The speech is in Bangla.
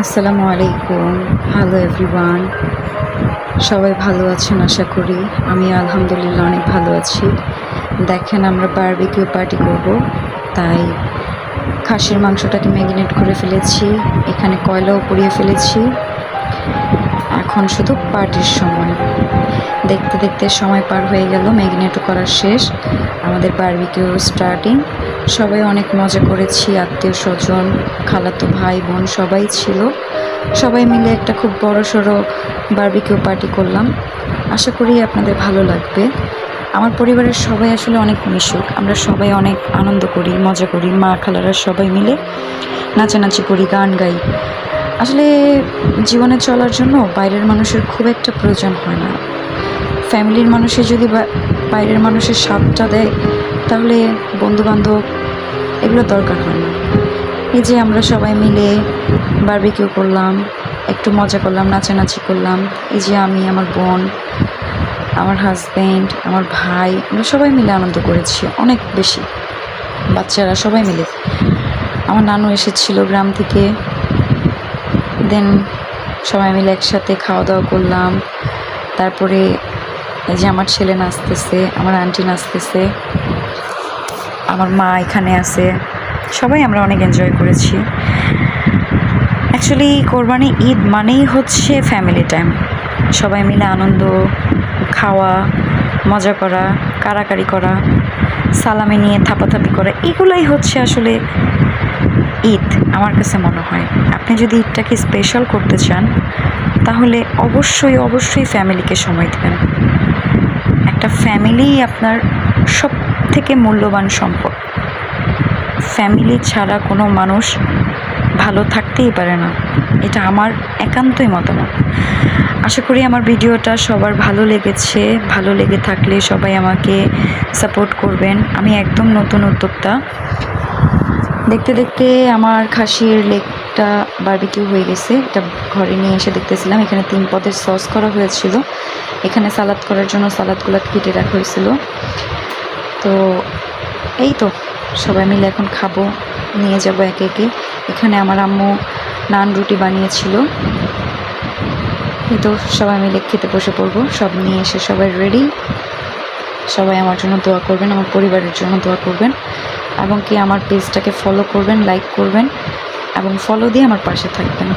আসসালামু আলাইকুম। হ্যালো এভরিওয়ান, সবাই ভালো আছেন আশা করি। আমি আলহামদুলিল্লাহ অনেক ভালো আছি। দেখেন, আমরা বারবিকিউ পার্টি করব, তাই খাসির মাংসটাকে ম্যারিনেট করে ফেলেছি, এখানে কয়লাও পুড়িয়ে ফেলেছি। এখন শুধু পার্টির সময়। দেখতে দেখতে সময় পার হয়ে গেল, ম্যারিনেটও করা শেষ, আমাদের বারবিকিউ স্টার্টিং। সবাই অনেক মজা করেছি, আত্মীয় স্বজন, খালাতো ভাই বোন সবাই ছিল। সবাই মিলে একটা খুব বড়সড় বারবিকিউ পার্টি করলাম। আশা করি আপনাদের ভালো লাগবে। আমার পরিবারের সবাই আসলে অনেক মিশুক, আমরা সবাই অনেক আনন্দ করি, মজা করি, মা খালারা সবাই মিলে নাচানাচি করি, গান গাই। আসলে জীবনে চলার জন্য বাইরের মানুষের খুব একটা প্রয়োজন হয় না। ফ্যামিলির মানুষের যদি বাইরের মানুষের স্বাদটা দেয়, তাহলে বন্ধুবান্ধব এগুলো দরকার হয় না। এই যে আমরা সবাই মিলে বারবিকিউ করলাম, একটু মজা করলাম, নাচানাচি করলাম। এই যে আমি, আমার বোন, আমার হাজব্যান্ড, আমার ভাই, আমরা সবাই মিলে আনন্দ করেছি অনেক বেশি। বাচ্চারা সবাই মিলে, আমার নানু এসেছিল গ্রাম থেকে। দেন সবাই মিলে একসাথে খাওয়া দাওয়া করলাম। তারপরে এই যে আমার ছেলে নাচতেছে, আমার আন্টি নাচতেছে, আমার মা এখানে আছে, সবাই আমরা অনেক এনজয় করেছি। অ্যাকচুয়ালি কোরবানি ঈদ মানেই হচ্ছে ফ্যামিলি টাইম, সবাই মিলে আনন্দ, খাওয়া, মজা করা, কাড়াকাড়ি করা, সালামি নিয়ে থাপাথাপি করা, এগুলোই হচ্ছে আসলে ঈদ আমার কাছে মনে হয়। আপনি যদি ঈদটাকে স্পেশাল করতে চান, তাহলে অবশ্যই অবশ্যই ফ্যামিলিকে সময় দেবেন। একটা ফ্যামিলি আপনার সব থেকে মূল্যবান সম্পদ। ফ্যামিলি ছাড়া কোনো মানুষ ভালো থাকতেই পারে না, এটা আমার একান্তই মতামত। আশা করি আমার ভিডিওটা সবার ভালো লেগেছে। ভালো লেগে থাকলে সবাই আমাকে সাপোর্ট করবেন। আমি একদম নতুন উদ্যোক্তা। দেখতে দেখতে আমার খাসির লেগটা বারবিকিউ হয়ে গেছে। এটা ঘরে নিয়ে এসে দেখতেছিলাম, এখানে 3 পদের সস করা হয়েছিল, এখানে সালাদ করার জন্য সালাদগুলো কেটে রাখা হয়েছিল। তো এই তো সবাই মিলে এখন খাবো, নিয়ে যাব একে একে। এখানে আমার আম্মু নান রুটি বানিয়েছিল। এই তো সবাই মিলে খেতে বসে পড়বো। সব নিয়ে এসে সবাই রেডি। সবাই আমার জন্য দোয়া করবেন, আমার পরিবারের জন্য দোয়া করবেন, এবং কি আমার পেজটাকে ফলো করবেন, লাইক করবেন, এবং ফলো দিয়ে আমার পাশে থাকবেন।